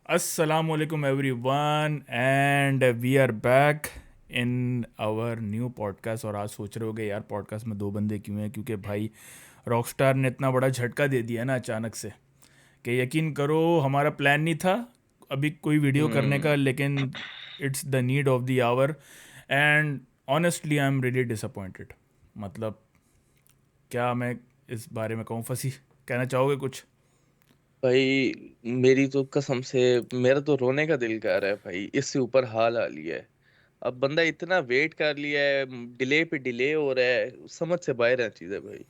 Assalamualaikum everyone and we are back in our new podcast। और आज सोच रहे होगे यार पॉडकास्ट में दो बंदे क्यों हैं, क्योंकि भाई रॉकस्टार ने इतना बड़ा झटका दे दिया ना अचानक से कि यकीन करो हमारा प्लान नहीं था अभी कोई वीडियो करने का, हम्म लेकिन it's the need of the our and honestly I am really disappointed. मतलब क्या मैं इस बारे में कहूँ, फंसी कहना चाहोगे कुछ? भाई, मेरी तो कसम से मेरा तो रोने का दिल कर रहा है भाई। इससे ऊपर हाल आ लिया है। अब बंदा इतना वेट कर लिया है, डिले पे डिले हो रहा है, समझ से बाहर है चीजें भाई।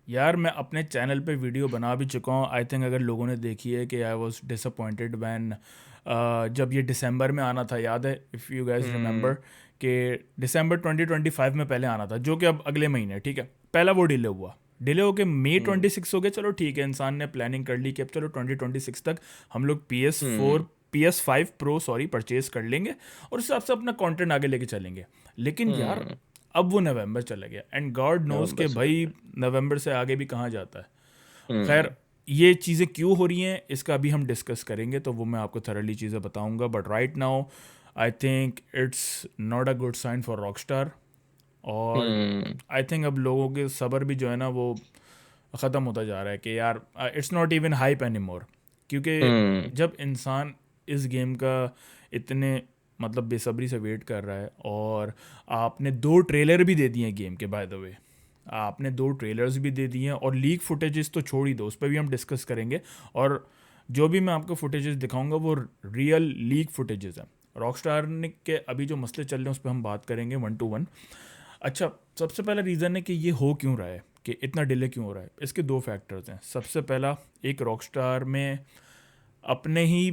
यार मैं अपने चैनल पे वीडियो बना भी चुका हूँ। आई थिंक अगर लोगों ने देखी है कि आई वॉज डिसअपॉइंटेड वैन जब ये दिसंबर में आना था, याद है इफ़ यू गैस रिमेंबर हम्म कि दिसंबर 2025 में पहले आना था, जो कि अब अगले महीने, ठीक है। पहला वो डिले हुआ, डिले होके मई हम्म 26 हो गया। चलो ठीक है, इंसान ने प्लानिंग कर ली कि अब चलो 2026 तक हम लोग हम्म PS5 प्रो परचेज कर लेंगे और उस हिसाब से अपना कंटेंट आगे लेके चलेंगे। लेकिन यार हम्म अब वो नवंबर चला गया एंड गॉड नोज नवंबर के से भाई लगे। नवंबर से आगे भी कहाँ जाता है। हम्म खैर, ये चीज़ें क्यों हो रही हैं इसका अभी हम डिस्कस करेंगे, तो वो मैं आपको थरली चीज़ें बताऊंगा। But right now I think it's not a good sign for rockstar. और हम्म आई थिंक अब लोगों के सब्र भी जो है ना वो ख़त्म होता जा रहा है कि यार it's not even hype any more. क्योंकि हम्म जब इंसान इस गेम का इतने मतलब बेसब्री से वेट कर रहा है, और आपने दो ट्रेलर भी दे दिए हैं गेम के, बाय द वे आपने दो ट्रेलर्स भी दे दिए हैं, और लीक फुटेजेस तो छोड़ ही दो, उस पर भी हम डिस्कस करेंगे। और जो भी मैं आपको फुटेजेस दिखाऊंगा वो रियल लीक फुटेजेस हैं। रॉकस्टार ने के अभी जो मसले चल रहे हैं उस पर हम बात करेंगे वन टू वन। अच्छा, सबसे पहला रीज़न है कि ये हो क्यों रहा है, कि इतना डिले क्यों हो रहा है। इसके दो फैक्टर्स हैं। सबसे पहला, एक रॉकस्टार में अपने ही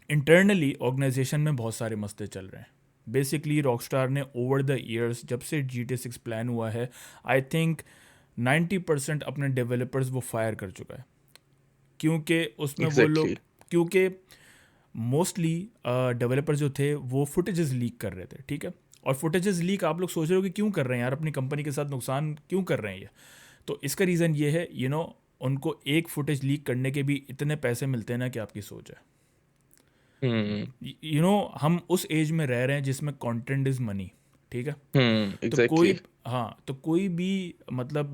इंटरनली ऑर्गेनाइजेशन में बहुत सारे मसले चल रहे हैं। बेसिकली रॉकस्टार ने ओवर द ईयर्स जब से GTA 6 प्लान हुआ है, आई थिंक 90% अपने डेवलपर्स वो फायर कर चुका है। क्योंकि उसमें वो एग्जैक्टली। लोग, क्योंकि मोस्टली डेवलपर जो थे वो फुटेजेस लीक कर रहे थे, ठीक है। और फुटेजेस लीक आप लोग सोच रहे हो कि क्यों कर रहे हैं यार, अपनी कंपनी के साथ नुकसान क्यों कर रहे हैं ये। तो इसका रीज़न ये है, उनको एक फुटेज लीक करने के भी इतने पैसे मिलते हैं ना कि आपकी सोच है। हम्म हम उस एज में रह रहे हैं जिसमें कंटेंट इज़ मनी, ठीक है। तो एग्जैक्टली। कोई, हाँ, तो कोई भी मतलब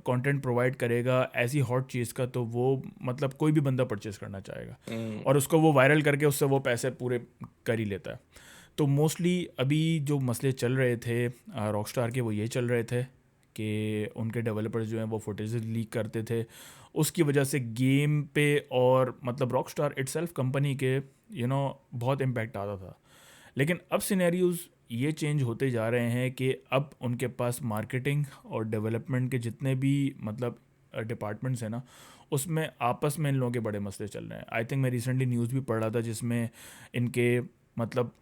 कंटेंट प्रोवाइड करेगा ऐसी हॉट चीज़ का, तो वो मतलब कोई भी बंदा परचेस करना चाहेगा हम्म और उसको वो वायरल करके उससे वो पैसे पूरे कर ही लेता है। तो मोस्टली अभी जो मसले चल रहे थे रॉकस्टार के, वो ये चल रहे थे कि उनके डेवलपर्स जो हैं वो फुटेज लीक करते थे। उसकी वजह से गेम पे और मतलब रॉकस्टार इटसेल्फ कंपनी के बहुत इम्पैक्ट आता था। लेकिन अब सिनेरियोज ये चेंज होते जा रहे हैं कि अब उनके पास मार्केटिंग और डेवलपमेंट के जितने भी मतलब डिपार्टमेंट्स हैं ना, उसमें आपस में इन लोगों के बड़े मसले चल रहे हैं। आई थिंक मैं रिसेंटली न्यूज़ भी पढ़ रहा था जिसमें इनके मतलब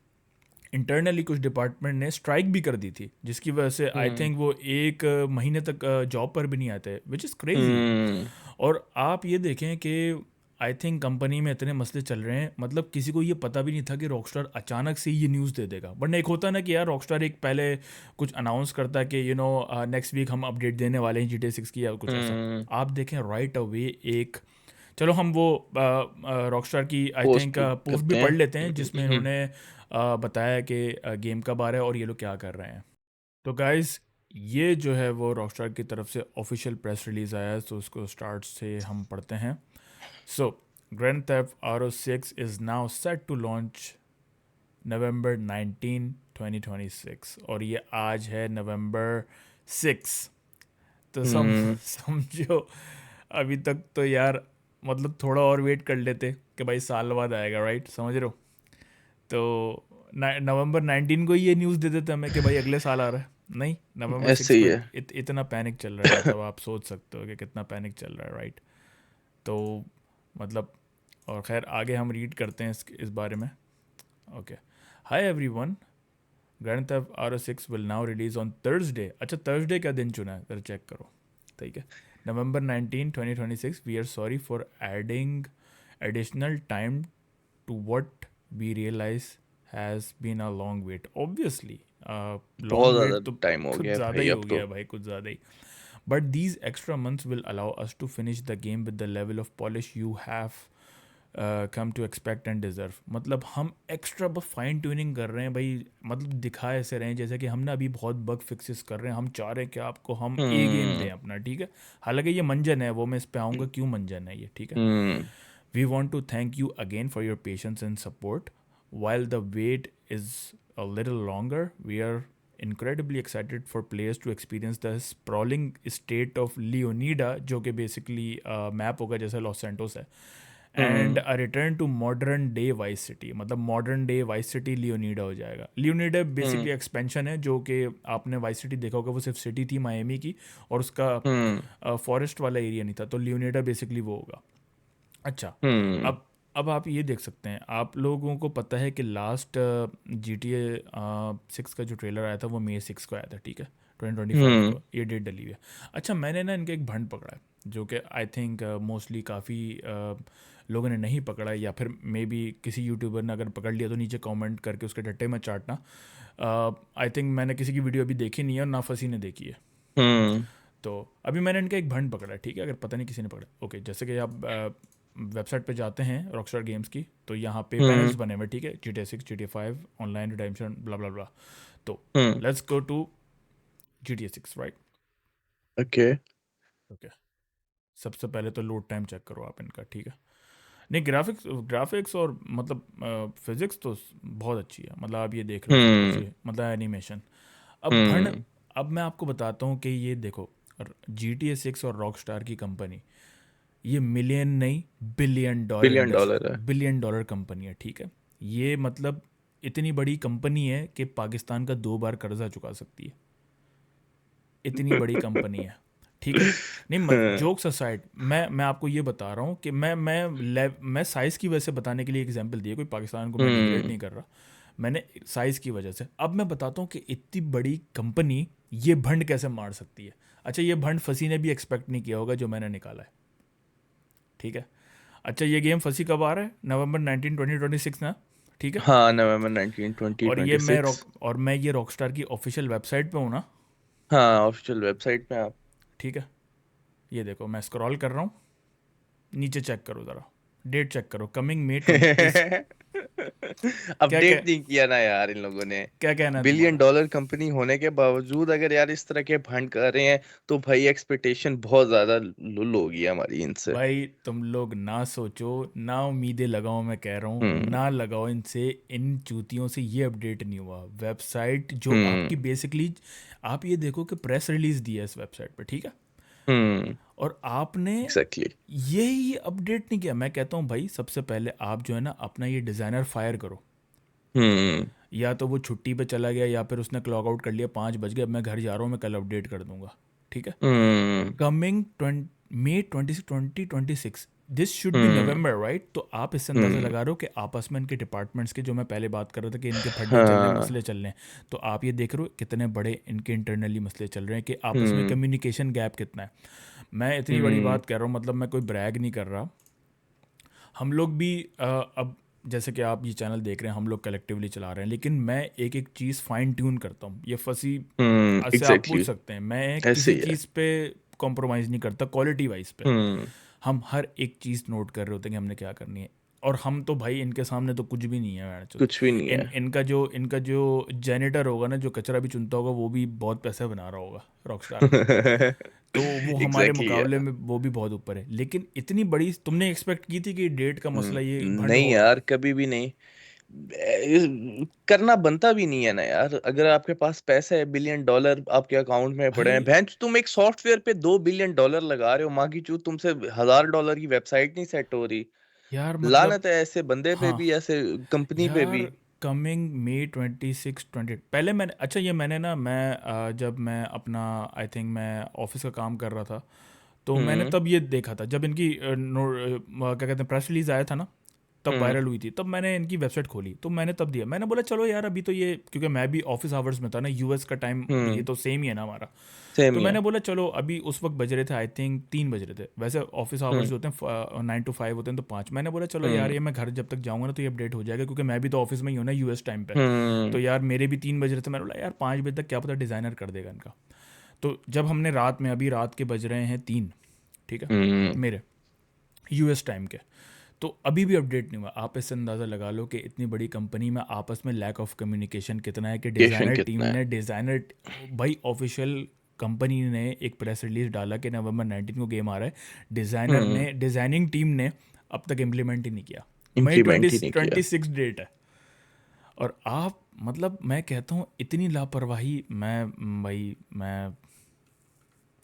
इंटरनली कुछ डिपार्टमेंट ने स्ट्राइक भी कर दी थी, जिसकी वजह से आई हम्म थिंक वो एक महीने तक जॉब पर भी नहीं आते, विच इज़ क्रेजी। हम्म और आप ये देखें कि आई थिंक कंपनी में इतने मसले चल रहे हैं, मतलब किसी को ये पता भी नहीं था कि रॉकस्टार अचानक से ये न्यूज़ दे देगा। वरना एक होता ना कि यार रॉकस्टार एक पहले कुछ अनाउंस करता है कि नेक्स्ट वीक हम अपडेट देने वाले हैं GTA 6 की या कुछ ऐसा। हम्म आप देखें राइट अवे एक, चलो हम वो रॉकस्टार की आई थिंक पोस्ट पोस्ट भी करते पढ़ हैं। लेते हैं जिसमें इन्होंने बताया कि गेम कब आ रहा है और ये लोग क्या कर रहे हैं। तो गाइस, ये जो है वो रॉकस्टार की तरफ से ऑफिशियल प्रेस रिलीज़ आया है, तो उसको स्टार्ट से हम पढ़ते हैं। So, Grand Theft Auto 6 is now set to launch November 19, 2026, और ये आज है November 6। तो हम्म समझो अभी तक तो यार मतलब थोड़ा और वेट कर लेते कि भाई साल बाद आएगा, राइट, समझ रहे हो। तो November 19 को ही ये न्यूज़ दे देते हमें कि भाई अगले साल आ रहा है। नहीं, November 6 ऐसे ही को है। इतना पैनिक चल रहा है, मतलब आप सोच सकते हो कि कितना पैनिक चल रहा है, राइट। तो मतलब, और खैर आगे हम रीड करते हैं इस बारे में। Okay, hi everyone, grand theft auto 6 will now release on Thursday. अच्छा, थर्सडे का दिन चुना है, जरा चेक करो, ठीक है। November 19, 2026, we are sorry for adding additional time to what we realize has been a long wait. Obviously बहुत लॉन्ग ज्यादा वेट तो टाइम हो कुछ गया है ज़्यादा भाई ही अब हो तो। गया भाई, कुछ ज़्यादा ही। But these extra months will allow us to finish the game with the level of polish you have come to expect and deserve, मतलब हम एक्स्ट्रा बस फाइन ट्यूनिंग कर रहे हैं भाई, मतलब दिखा ऐसे रहे हैं जैसे कि हम ना अभी बहुत बग फिक्सेस कर रहे हैं, हम चाह रहे हैं कि आपको हम ए गेम दें हम्म। अपना, ठीक है। हालांकि ये मंजन है, वो मैं इस पे आऊँगा क्यों मंजन है ये, ठीक है। Hmm. We want to thank you again for your patience and support while the wait is a little longer. We are incredibly excited for players to experience the sprawling state of Leonida, जो कि basically map होगा जैसे Los Santos है, and hmm. A return to modern day Vice City, मतलब modern day Vice City Leonida हो जाएगा। लियोनीडा basically हम्म। Expansion है, जो कि आपने वाइस सिटी देखा होगा, वो सिर्फ सिटी थी मायामी की, और हम्म। उसका फॉरेस्ट वाला एरिया नहीं था, तो लियोनीडा बेसिकली वो होगा। अच्छा, हम्म। अब आप ये देख सकते हैं, आप लोगों को पता है कि लास्ट जी टी ए 6 का जो ट्रेलर आया था वो May 6 को आया था, ठीक है, 2025 हम्म। को, ये डेट डली हुई है। अच्छा, मैंने ना इनका एक भंड पकड़ा है, जो कि आई थिंक मोस्टली काफ़ी लोगों ने नहीं पकड़ा है, या फिर मे बी किसी यूट्यूबर ने अगर पकड़ लिया तो नीचे कमेंट करके उसके डट्टे में चाटना। आई थिंक मैंने किसी की वीडियो अभी देखी नहीं है और ना फसी ने देखी है। हम्म। तो अभी मैंने इनका एक भंड पकड़ा है, ठीक है, अगर पता नहीं किसी ने पकड़ा, ओके, जैसे कि आप वेबसाइट पे जाते हैं रॉकस्टार गेम्स की, तो यहाँ पे पैनल्स हम्म। बने हुए हैं, ठीक है, GTA 6, GTA 5, online redemption, blah blah blah. तो hmm. Let's go to GTA 6, right. Okay. Okay, सबसे पहले तो लोड टाइम चेक करो आप इनका, ठीक है। नहीं, ग्राफिक्स ग्राफिक्स और मतलब फिजिक्स तो बहुत अच्छी है, मतलब आप ये देख रहे हो सब कुछ, हम्म। ये मतलब एनिमेशन। अब भंड, हम्म। अब मैं आपको बताता हूँ कि ये देखो, GTA 6 और रॉकस्टार की कंपनी, ये मिलियन नहीं, billion dollar billion industry, dollar है। बिलियन डॉलर कंपनी है, ठीक है। ये मतलब इतनी बड़ी कंपनी है कि पाकिस्तान का 2 बार कर्जा चुका सकती है, इतनी बड़ी कंपनी है, ठीक है। नहीं, जोक्स असाइड, मैं आपको ये बता रहा हूँ कि मैं साइज़ की वजह से बताने के लिए एग्जांपल दिए, कोई पाकिस्तान को मैं डिग्रेड हम्म। नहीं कर रहा, मैंने साइज़ की वजह से। अब मैं बताता हूँ कि इतनी बड़ी कंपनी ये भंड कैसे मार सकती है। अच्छा, ये भंड फंसी ने भी एक्सपेक्ट नहीं किया होगा जो मैंने निकाला है, ठीक है। अच्छा, ये गेम फंसी कब आ रहा है, November 19 2026 ना, ठीक है। हाँ, November 19 ट्वेंटी और ये ट्वेंटी मैं सिक्स रॉक और मैं ये रॉकस्टार की ऑफिशियल वेबसाइट पे हूँ ना, हाँ, ऑफिशियल वेबसाइट पे आप। ठीक है। ये देखो, मैं स्क्रॉल कर रहा हूँ, नीचे चेक करो ज़रा, डेट चेक करो, कमिंग May 20 इस, क्या क्या अपडेट नहीं किया ना यार इन लोगों ने। क्या कहना है बिलियन तुम्हारा। डॉलर कंपनी होने के बावजूद अगर यार इस तरह के भंड कर रहे हैं, तो भाई एक्सपेक्टेशन बहुत ज्यादा लुल होगी हमारी इनसे। भाई तुम लोग ना सोचो, ना उम्मीदें लगाओ, मैं कह रहा हूँ हम्म। ना लगाओ इनसे, इन चूतियों से ये अपडेट नहीं हुआ। वेबसाइट जो हम्म। आपकी बेसिकली, आप ये देखो कि प्रेस रिलीज दिया है इस वेबसाइट पे, ठीक है, हम्म। और आपने एग्जैक्टली। यही अपडेट नहीं किया। मैं कहता हूँ भाई, सबसे पहले आप जो है ना अपना ये डिज़ाइनर फायर करो, हम्म। या तो वो छुट्टी पे चला गया या फिर उसने क्लॉक आउट कर लिया, 5 बज गए, अब मैं घर जा रहा हूँ, मैं कल अपडेट कर दूंगा, ठीक है। Hmm. Coming May 20 2026, this should be hmm. November, right. तो आप इससे अंदाज़ा हम्म। लगा रहे हो कि आपस में इनके डिपार्टमेंट्स के, जो मैं पहले बात कर रहा था कि इनके फड्डे चल रहे हैं, हाँ। मसले चल रहे हैं, तो आप ये देख रहे हो कितने बड़े इनके इंटरनली मसले चल रहे हैं, कि आपस में हम्म। कम्युनिकेशन गैप कितना है। मैं इतनी बड़ी हम्म। बात कह रहा हूँ, मतलब मैं कोई ब्रैग नहीं कर रहा। हम लोग भी अब जैसे कि आप ये चैनल देख रहे हैं, हम लोग कलेक्टिवली चला रहे हैं, लेकिन मैं एक एक चीज़ फाइन ट्यून करता हूँ। ये फंसी से आप पूछ एग्जैक्टली। सकते हैं, मैं ऐसे किसी ही है। चीज़ पे कॉम्प्रोमाइज़ नहीं करता क्वालिटी वाइज पे। हम्म। हम हर एक चीज़ नोट कर रहे होते हैं कि हमने क्या करनी है, और हम तो भाई इनके सामने तो कुछ भी नहीं है यार। कुछ भी नहीं है। इनका जो जेनेटर होगा ना, जो कचरा भी चुनता होगा, वो भी बहुत पैसे बना रहा होगा रॉकस्टार में, तो वो हमारे एग्जैक्टली मुकाबले यार। में वो भी बहुत ऊपर है। लेकिन इतनी बड़ी तुमने एक्सपेक्ट की थी कि डेट का मसला ये भंड नहीं होगा। यार, कभी भी नहीं। करना बनता भी नहीं है ना यार। अगर आपके पास पैसा है, बिलियन डॉलर आपके अकाउंट में पड़े हैं, भाई भैंस तुम एक सॉफ्टवेयर पे 2 बिलियन डॉलर लगा रहे हो, माँ की चूत तुमसे 1,000 डॉलर की वेबसाइट नहीं सेट हो रही। यार मतलब, लानत है ऐसे बंदे पे हाँ भी, ऐसे कंपनी पे यार, भी। कमिंग May 26 20, पहले मैंने, अच्छा ये मैंने ना, जब मैं अपना, आई थिंक मैं ऑफिस का काम कर रहा था, तो मैंने हम्म। तब ये देखा था जब इनकी क्या कहते हैं, प्रेस रिलीज आया था ना, तब हम्म। वायरल हुई थी, तब मैंने इनकी वेबसाइट खोली, तो मैंने तब दिया, मैंने बोला चलो यार, अभी तो ये, क्योंकि मैं भी ऑफिस आवर्स में था ना, यूएस का टाइम ये हम्म। तो सेम ही है ना हमारा। सेम तो ही मैंने है। बोला चलो, अभी उस वक्त बज रहे थे आई थिंक 3 बज रहे थे, वैसे ऑफिस आवर्स हम्म। जो होते हैं 9 to 5 होते हैं, तो 5, मैंने बोला चलो यार, हम्म। ये मैं घर जब तक जाऊँगा ना तो ये अपडेट हो जाएगा, क्योंकि मैं भी तो ऑफिस में ही हूँ ना यूएस टाइम पे। तो हम्म। यार मेरे भी 3 बज रहे थे, मैंने बोला यार 5 बजे तक क्या पता डिज़ाइनर कर देगा इनका। तो जब हमने अभी रात के बज रहे हैं 3, ठीक है, हम्म। मेरे यूएस टाइम के, तो अभी भी अपडेट नहीं हुआ। आप इससे अंदाज़ा लगा लो कि इतनी बड़ी कंपनी में आपस में लैक ऑफ कम्युनिकेशन कितना है कि केशन डिज़ाइनर टीम कितना है। ने डिज़ाइनर भाई ऑफिशियल कंपनी ने एक प्रेस रिलीज डाला कि नवंबर 19 को गेम आ रहा है। डिज़ाइनर हम्म। ने डिज़ाइनिंग टीम ने अब तक इम्प्लीमेंट ही नहीं किया। मई ट्वेंटी इम्प्लीमेंट ही नहीं किया। 26 डेट है। और आप मतलब मैं कहता हूँ इतनी लापरवाही, मैं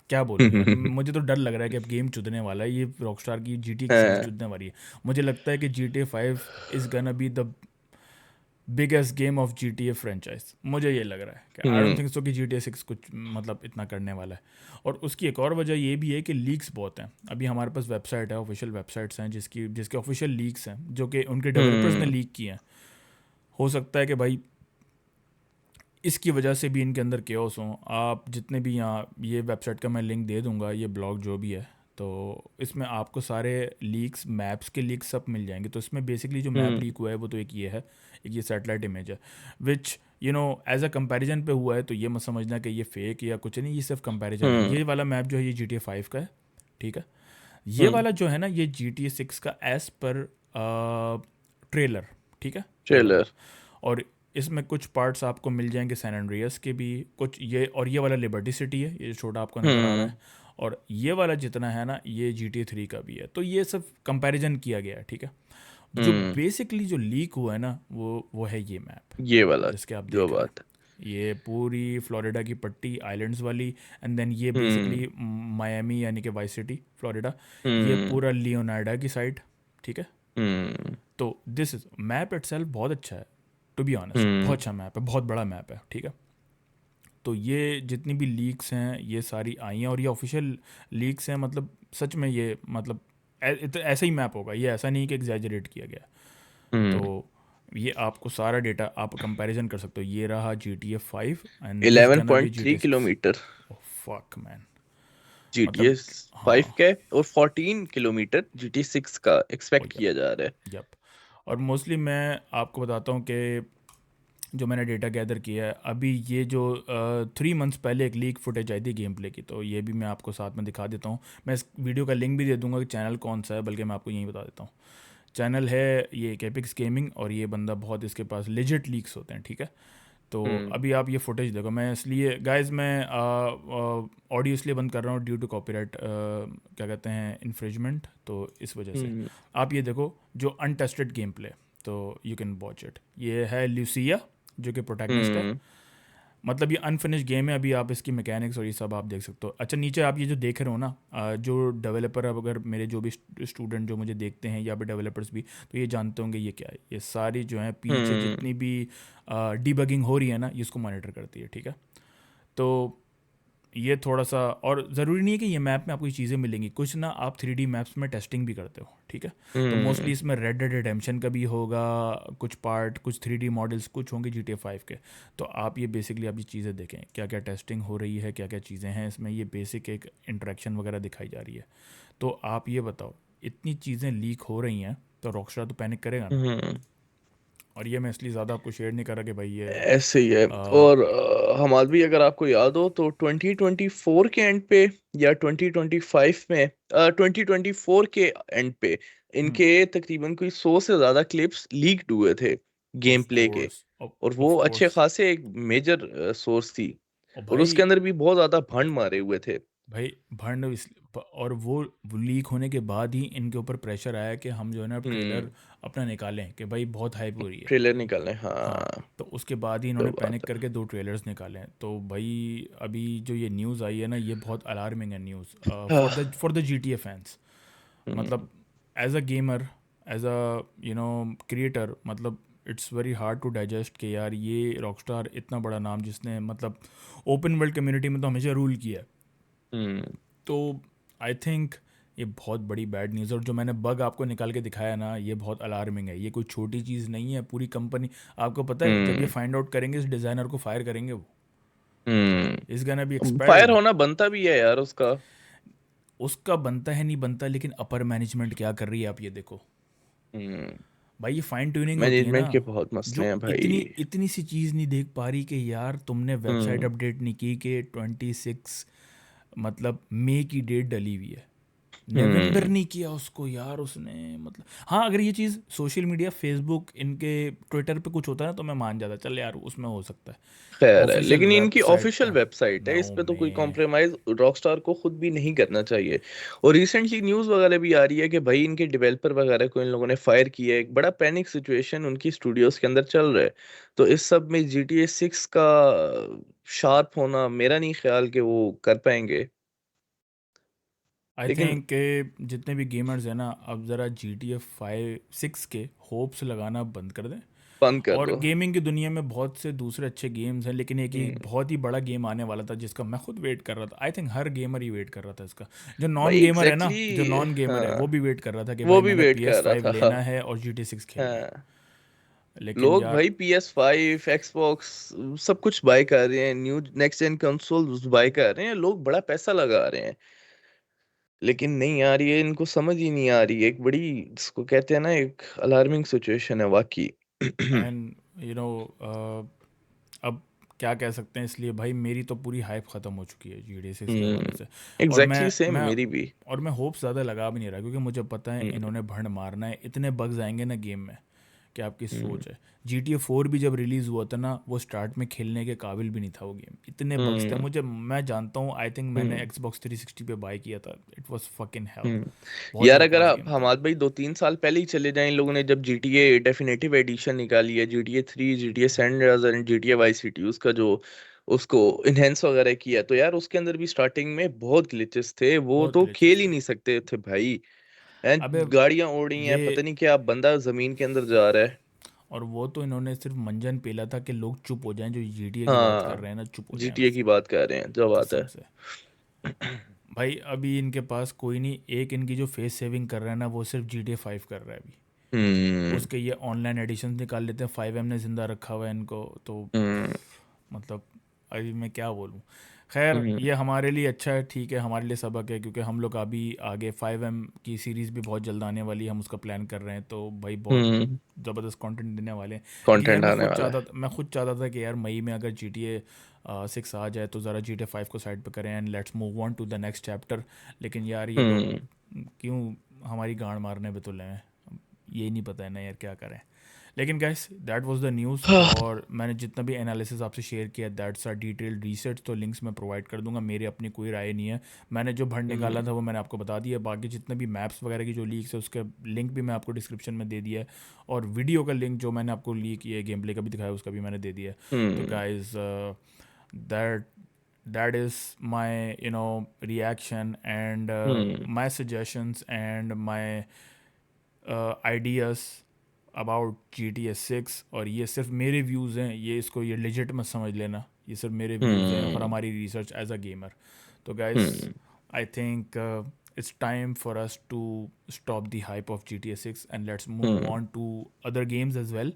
क्या बोलूँ यार, मुझे तो डर लग रहा है कि अब गेम चुदने वाला है ये रॉकस्टार की। GTA 6 हाँ। चुदने वाली है। मुझे लगता है कि GTA 5 is gonna be the biggest game of GTA franchise. मुझे ये लग रहा है कि I don't hmm. Think so कि GTA 6 कुछ मतलब इतना करने वाला है। और उसकी एक और वजह ये भी है कि लीक्स बहुत हैं। अभी हमारे पास वेबसाइट है, ऑफिशियल वेबसाइट्स हैं जिसके ऑफिशियल लीक्स हैं जो कि उनके डेवलपर्स ने हम्म। लीक किए हैं। हो सकता है कि भाई इसकी वजह से भी इनके अंदर केओस हों। आप जितने भी यहाँ, ये वेबसाइट का मैं लिंक दे दूंगा, ये ब्लॉग जो भी है, तो इसमें आपको सारे लीक्स, मैप्स के लीक्स सब मिल जाएंगे। तो इसमें बेसिकली जो मैप हम्म। लीक हुआ है वो तो एक ये है, एक ये सैटेलाइट इमेज है, विच एज अ कंपैरिजन पे हुआ है। तो ये मत समझना कि ये फेक या कुछ नहीं, ये सिर्फ कंपैरिजन है। हम्म। ये वाला मैप जो है ये GTA 5 का है, ठीक है। ये हम्म। वाला जो है ना ये GTA 6 का एज पर ट्रेलर, ठीक है, ये वाला। ट्रेलर। और इसमें कुछ पार्ट्स आपको मिल जाएंगे सैन एंड्रियास के भी कुछ, ये वाला लिबर्टी सिटी है, ये जो छोटा आपको नज़र आ रहा हम्म। है। और ये वाला जितना है ना ये GTA 3 का भी है। तो ये सब कंपैरिजन किया गया है, ठीक है। जो हम्म। बेसिकली जो लीक हुआ है ना वो है ये मैप ये वाला जिसके आप जो देख रहे हैं। बात। ये पूरी फ्लोरिडा की पट्टी, आइलैंड्स वाली, एंड देन ये हम्म। बेसिकली मायामी यानी कि वाइस सिटी फ्लोरिडा, ये हम्म। पूरा लियोनार्डा की साइड, ठीक है। हम्म। तो दिस इज मैप इटसेल्फ बहुत अच्छा है, टू बी ऑनेस्ट हम्म। बहुत अच्छा मैप है, बहुत बड़ा मैप है, ठीक है। तो ये जितनी भी लीक्स हैं ये सारी आई हैं और ये ऑफिशियल लीक्स हैं। मतलब सच में ये मतलब ऐसा ही मैप होगा, ये ऐसा नहीं कि एग्जैजरेट किया गया। तो हम्म। ये आपको सारा डेटा आप कंपैरिजन कर सकते हो। ये रहा GTA 5 and this eleven gonna be point G three T six kilometer oh fuck man. GTA मतलब 5 हाँ, का है, और 14 किलोमीटर जीटी 6 का ओ एक्सपेक्ट यप किया जा रहा है। यप। और मोस्टली मैं आपको बताता हूँ कि जो मैंने डेटा गैदर किया है अभी, ये जो 3 मंथ्स पहले एक लीक फुटेज आई थी गेम प्ले की, तो ये भी मैं आपको साथ में दिखा देता हूँ। मैं इस वीडियो का लिंक भी दे दूंगा कि चैनल कौन सा है, बल्कि मैं आपको यहीं बता देता हूँ। चैनल है ये एपिक्स गेमिंग, और ये बंदा बहुत, इसके पास लेजिट लीक्स होते हैं, ठीक है। तो हम्म। अभी आप ये फुटेज देखो। मैं इसलिए गाइस मैं ऑडियो इसलिए बंद कर रहा हूँ ड्यू टू कॉपीराइट, क्या कहते हैं, इन्फ्रिजमेंट, तो इस वजह से। हम्म। आप ये देखो जो अनटेस्टेड गेम प्ले, तो यू कैन वॉच इट। ये है ल्यूसिया जो कि प्रोटैगनिस्ट है। हम्म। मतलब ये अनफिनिश गेम है, अभी आप इसकी मैकेनिक्स और ये सब आप देख सकते हो। अच्छा नीचे आप ये जो देख रहे हो ना, जो डेवलपर, अब अगर मेरे जो भी स्टूडेंट जो मुझे देखते हैं या फिर डेवलपर्स भी, तो ये जानते होंगे ये क्या है। ये सारी जो है पीछे हम्म। जितनी भी डीबगिंग हो रही है ना, ये इसको मॉनिटर करती है, ठीक है। तो ये थोड़ा सा, और ज़रूरी नहीं है कि ये मैप में आपको ये चीज़ें मिलेंगी, कुछ ना आप 3D मैप्स में टेस्टिंग भी करते हो, ठीक है। तो मोस्टली हम्म। इसमें रेड डेड रिडेम्पशन का भी होगा कुछ पार्ट, कुछ 3D मॉडल्स कुछ होंगे GTA 5 के। तो आप ये बेसिकली आप ये चीज़ें देखें क्या क्या टेस्टिंग हो रही है, क्या क्या चीज़ें हैं इसमें, ये बेसिक एक इंटरेक्शन वगैरह दिखाई जा रही है। तो आप ये बताओ, इतनी चीज़ें लीक हो रही हैं तो रॉकस्टार तो पैनिक करेगा ना। हम्म। और ये मैं इसलिए ज़्यादा आपको शेयर नहीं कर रहा कि भाई ये ऐसे ही है। आ, और हमाद भी, अगर आपको याद हो तो 2024 के एंड पे या 2025 में, 2024 के एंड पे इनके तकरीबन कोई 100 से ज्यादा क्लिप्स लीक्ड हुए थे गेम ऑफ प्ले के। कोर्स, और वो ऑफ अच्छे कोर्स। खासे एक मेजर सोर्स थी। और और उसके भाई अंदर भी बहुत ज्यादा भंड मारे हुए थे। भाई भंड और वो लीक होने के बाद ही इनके ऊपर प्रेशर आया कि हम जो है ना अब ट्रेलर हम्म। अपना निकालें कि भाई बहुत हाइप हो रही है। ट्रेलर निकालने, हाँ, हाँ। तो उसके बाद ही तो इन्होंने पैनिक बात करके 2 ट्रेलर्स निकाले हैं। तो भाई अभी जो ये न्यूज़ आई है ना ये बहुत अलार्मिंग है न्यूज़ है। For the GTA fans. Hmm. मतलब as a gamer, as a creator, मतलब it's very hard to digest कि यार ये रॉकस्टार इतना बड़ा नाम जिसने मतलब ओपन वर्ल्ड कम्युनिटी में तो हमेशा रूल किया है। हम्म। तो आई थिंक ये बहुत बड़ी बैड न्यूज़ है। और जो मैंने बग आपको निकाल के दिखाया ना ये बहुत अलार्मिंग है, ये कोई छोटी चीज़ नहीं है। पूरी कंपनी, आपको पता है जब ये हम्म। फाइंड आउट करेंगे इस डिज़ाइनर को फायर करेंगे वो, इस गना बी फायर एक्सपेल्ड। होना बनता भी है यार उसका। उसका बनता है नहीं बनता, लेकिन अपर मैनेजमेंट क्या कर रही है आप ये देखो। हम्म। भाई ये फाइन ट्यूनिंग होती है ना, मैनेजमेंट के बहुत मसले जो हैं इतनी भाई। इतनी सी चीज़ नहीं देख पा रही कि यार तुमने वेबसाइट हम्म। अपडेट नहीं की कि 26 मतलब मई की डेट डली हुई है। नवंबर हम्म। नहीं किया उसको यार उसने, मतलब हाँ, अगर ये चीज़ सोशल मीडिया फेसबुक इनके ट्विटर पे कुछ होता है ना तो मैं मान जाता, चल यार उसमें हो सकता है। खैर है, ऑफिशियल लेकिन इनकी वेबसाइट ऑफिशियल पे वेबसाइट है, इस नाउ पे तो कोई में। कॉम्प्रोमाइज रॉकस्टार को खुद भी नहीं करना चाहिए। और रिसेंटली न्यूज़ वगैरह भी आ रही है कि भाई इनके डेवलपर वगैरह को इन लोगों ने फायर किया है, एक बड़ा पैनिक सिचुएशन उनकी स्टूडियोज के अंदर चल रहा है। तो इस सब में GTA 6 का शार्प होना, मेरा नहीं ख्याल कि वो कर पाएंगे। आई लेकिन थिंक जितने भी गेमर्स हैं ना, अब ज़रा GTA 5 6 के होप्स लगाना बंद कर दें। बंद कर और दो। गेमिंग की दुनिया में बहुत से दूसरे अच्छे गेम्स हैं, लेकिन एक हम्म। बहुत ही बड़ा गेम आने वाला था जिसका मैं खुद वेट कर रहा था। आई थिंक हर गेमर ही वेट कर रहा था इसका। जो नॉन भाई गेमर है ना, एग्जैक्टली जो exactly, नॉन गेमर है वो हाँ, भी वेट कर रहा था कि वो भाई भी मैंने वेट पी एस कर रहा फाइव था। लेना है और GTA 6 खेलना है। हाँ, लेकिन लोग यार, भाई PS5 Xbox सब कुछ बाय कर रहे हैं, new next gen console buy कर रहे हैं, लोग बड़ा पैसा लगा रहे हैं। लेकिन नहीं आ रही है, इनको समझ ही नहीं आ रही है, एक बड़ी जिसको कहते हैं ना, एक अलार्मिंग सिचुएशन है वाकई। एंड यू नो अब क्या कह सकते हैं, इसलिए भाई मेरी तो पूरी हाइप ख़त्म हो चुकी है GTA 6 के हवाले हम्म। से। और एग्जैक्टली सेम मैं मेरी भी। और मैं होप ज़्यादा लगा भी नहीं रहा, क्योंकि मुझे पता है हम्म। इन्होंने भंड मारना है, इतने बग्स आएंगे ना गेम में कि आपकी हम्म। सोच है। GTA 4 भी जब रिलीज़ हुआ था ना, वो स्टार्ट में खेलने के काबिल भी नहीं था वो गेम, इतने बग्स थे। हम्म। मैं जानता हूँ, आई थिंक मैंने हम्म। Xbox 360 पे बाय किया था, इट वाज फकिंग हेल। हम्म। बहुत यार अगर बकवास आप गेम था। हमारे भाई 2-3 साल पहले ही चले जाएं, इन लोगों ने जब GTA डेफिनेटिव एडिशन निकाली है, GTA 3, GTA San Andreas and GTA Vice City, उसका जो उसको इनहेंस वगैरह किया, तो यार उसके अंदर भी स्टार्टिंग में बहुत ग्लिचेस थे, वो बहुत तो खेल ग्लिचेस ही थे। नहीं सकते थे भाई। हैं, अबे गाड़ियां उड़ रही हैं, ये, पता नहीं क्या बंदा जमीन के अंदर जा रहा है। और वो तो इन्होंने सिर्फ मंजन पेला था कि लोग चुप हो जाएं, जो GTA की बात कर हाँ, रहे हैं ना, चुप हो जाएं GTA बस। की बात कर रहे हैं, जो बात है। कसम से। भाई अभी इनके पास कोई नहीं, एक इनकी जो फेस सेविंग कर रहा है ना, वो सिर्फ GTA 5 कर रहा है अभी। हम्म। उसके ये ऑनलाइन एडिशन निकाल लेते हैं, 5M ने ज़िंदा रखा हुआ है इनको तो। हम्म। मतलब अभी मैं क्या बोलूँ। खैर हम्म। ये हमारे लिए अच्छा है, ठीक है, हमारे लिए सबक है, क्योंकि हम लोग अभी आगे 5M की सीरीज़ भी बहुत जल्द आने वाली है, हम उसका प्लान कर रहे हैं, तो भाई बहुत हम्म। ज़बरदस्त कंटेंट देने वाले हैं। इसलिए यार कंटेंट आने वाला है। मैं खुद चाहता था कि यार मई में अगर GTA 6 आ जाए तो ज़रा GTA 5 को साइड पे करें and let's move on to the next chapter. लेकिन यार ये लोग हम्म। क्यों हमारी गांड मारने पे तुले हैं, यही नहीं पता है ना यार क्या करें। लेकिन guys that was the news, और मैंने जितना भी एनालिसिस आपसे शेयर किया दैट्स अ डिटेल्ड रिसर्च, तो लिंक्स मैं प्रोवाइड कर दूंगा, मेरी अपनी कोई राय नहीं है। मैंने जो भंड निकाला हम्म। था वो मैंने आपको बता दिया, बाकी जितने भी मैप्स वगैरह की जो लीक्स है उसके लिंक भी मैं आपको डिस्क्रिप्शन में दे दिया है, और वीडियो का लिंक जो मैंने आपको लीक किया है गेम प्ले का भी दिखाया उसका भी मैंने दे दिया है। तो hmm. Guys that that is my reaction and hmm. my suggestions and my ideas about GTA 6। और ये सिर्फ मेरे व्यूज़ हैं, ये लेजिट मत समझ लेना, ये सिर्फ मेरे व्यूज़ हैं और हम्म। हमारी रिसर्च एज अ गेमर। तो guys hmm. I think it's time for us to stop the hype of GTA 6 and let's move hmm. On to other games as well.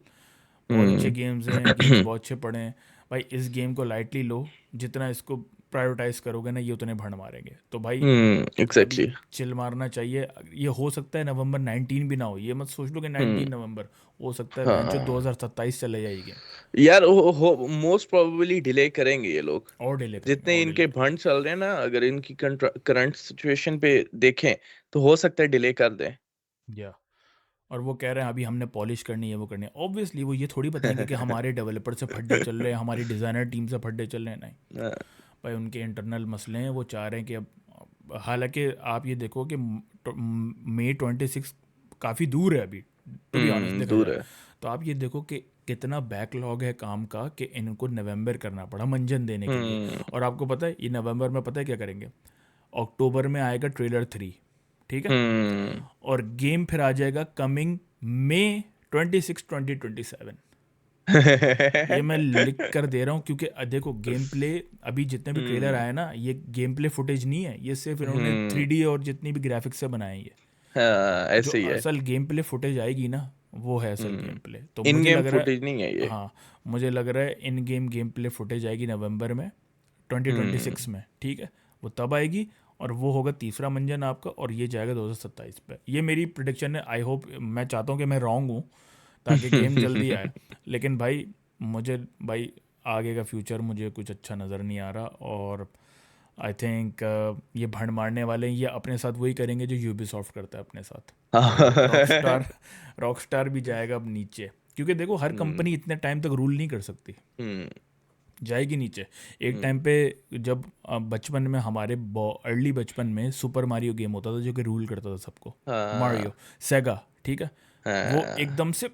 बहुत अच्छे हम्म। गेम्स हैं, गेम्स बहुत अच्छे पड़े हैं। भाई इस गेम को लाइटली लो, जितना इसको प्रायोरिटाइज करोगे ना ये उतने भंड मारेंगे। तो भाई अभी एग्जैक्टली। चिल मारना चाहिए। ये हो सकता है November 19 भी ना हो, ये मत सोच लो कि हम्म। 19 नवंबर। हो सकता है बहनचोद हाँ 2027 चले जाए ये गेम। यार, मोस्ट प्रोबेबली डिले करेंगे ये लोग। और डिले करेंगे, जितने और डिले इनके करेंगे। भंड चल रहे हैं ना, अगर इनकी करंट सिचुएशन पे देखें, तो हो सकता है डिले कर दें। या और वो कह रहे हैं अभी हमने पॉलिश करनी है, वो करनी है, ऑब्वियसली वो ये थोड़ी बताएंगे कि हमारे डेवलपर से फड्डे चल रहे हैं, हमारी डिज़ाइनर टीम से फड्डे चल रहे हैं, नहीं। हाँ। भाई उनके इंटरनल मसले हैं, वो चाह रहे हैं कि अब हालांकि आप ये देखो कि May 26 काफ़ी दूर है अभी, टू बी ऑनेस्ट देखा दूर जाए। है। तो आप ये देखो कि कितना बैकलॉग है काम का, कि इनको नवंबर करना पड़ा मंजन देने के लिए। हम्म। और आपको पता है ये नवंबर में पता है क्या करेंगे, अक्टूबर में आएगा ट्रेलर 3, ठीक है, हम्म। और गेम फिर आ जाएगा कमिंग May 26 2027। ये मैं लिख कर दे रहा हूँ, क्योंकि देखो गेम प्ले, अभी जितने भी ट्रेलर हम्म। आए ना, ये गेम प्ले फुटेज नहीं है, ये सिर्फ इन्होंने हम्म। 3D और जितनी भी ग्राफिक्स से बनाए हैं ये। हाँ, जो ऐसे ही है। असल गेम प्ले फुटेज आएगी ना, वो है असल हम्म। Game play. तो इन मुझे गेम लग रहा है, फुटेज नहीं है ये। हाँ, मुझे लग रहा है इन गेम गेम प्ले फुटेज आएगी नवंबर में ट्वेंटी ट्वेंटी हम्म। सिक्स में ठीक है, वो तब आएगी। और वो होगा तीसरा मंजन आपका, और ये जाएगा 2027 पे, ये मेरी प्रिडिक्शन है। आई होप, मैं चाहता हूँ कि मैं रॉन्ग हूँ ताकि गेम जल्दी आए। लेकिन भाई मुझे, भाई आगे का फ्यूचर मुझे कुछ अच्छा नज़र नहीं आ रहा। और आई थिंक ये भंड मारने वाले हैं, ये अपने साथ वही करेंगे जो यूबीसॉफ्ट करता है अपने साथ। तो रॉकस्टार भी जाएगा अब नीचे, क्योंकि देखो हर हम्म कंपनी इतने टाइम तक रूल नहीं कर सकती, हम्म जाएगी नीचे। एक हम्म, टाइम पे जब बचपन में हमारे अर्ली बचपन में सुपर मारियो गेम होता था जो कि रूल करता था सबको, मारियो, हाँ सेगा, ठीक है, वो हाँ, एकदम से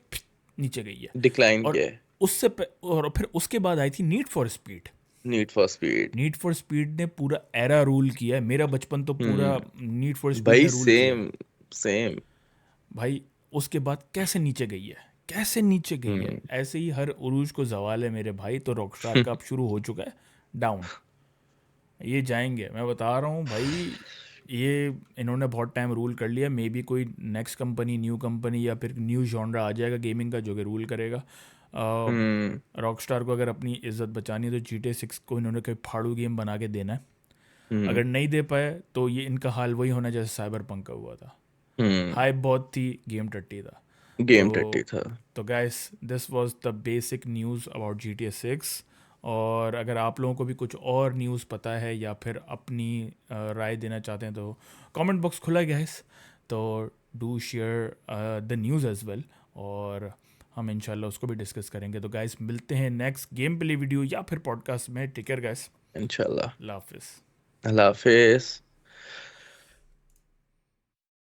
नीचे गई है। डिक्लाइन और किया है। और फिर उसके बाद आई थी need for speed. Need for speed. Need for speed ने पूरा एरा रूल किया है, मेरा बचपन तो पूरा हम्म। नीड फॉर स्पीड भाई ने रूल किया है। Same same. भाई उसके बाद कैसे नीचे गई है, कैसे नीचे गई है, हम्म ऐसे ही हर उरूज को जवाल है मेरे भाई। तो रॉकस्टार का अब शुरू हो चुका है डाउन, ये जाएंगे, मैं बता रहा हूँ भाई। ये इन्होंने बहुत टाइम रूल कर लिया, मे बी कोई नेक्स्ट कंपनी, न्यू कंपनी या फिर न्यू जॉनरा आ जाएगा गेमिंग का जो कि रूल करेगा। हम्म रॉकस्टार को अगर अपनी इज्जत बचानी है तो GTA 6 को इन्होंने कोई फाड़ू गेम बना के देना है। हम्म अगर नहीं दे पाए तो ये इनका हाल वही होना जैसे साइबर पंक का हुआ था, हम्म। हाइप बहुत थी, गेम टट्टी था। गेम टट्टी तो था। Guys this was the basic news about GTA 6। और अगर आप लोगों को भी कुछ और न्यूज़ पता है या फिर अपनी राय देना चाहते हैं तो कमेंट बॉक्स खुला है गाइस, तो do share the news as well, और हम इंशाल्लाह उसको भी डिस्कस करेंगे। तो गाइस मिलते हैं नेक्स्ट गेम प्ले वीडियो या फिर पॉडकास्ट में। टेक केयर गाइस, इंशाल्लाह। अल्लाह हाफिज़। अल्लाह हाफिज।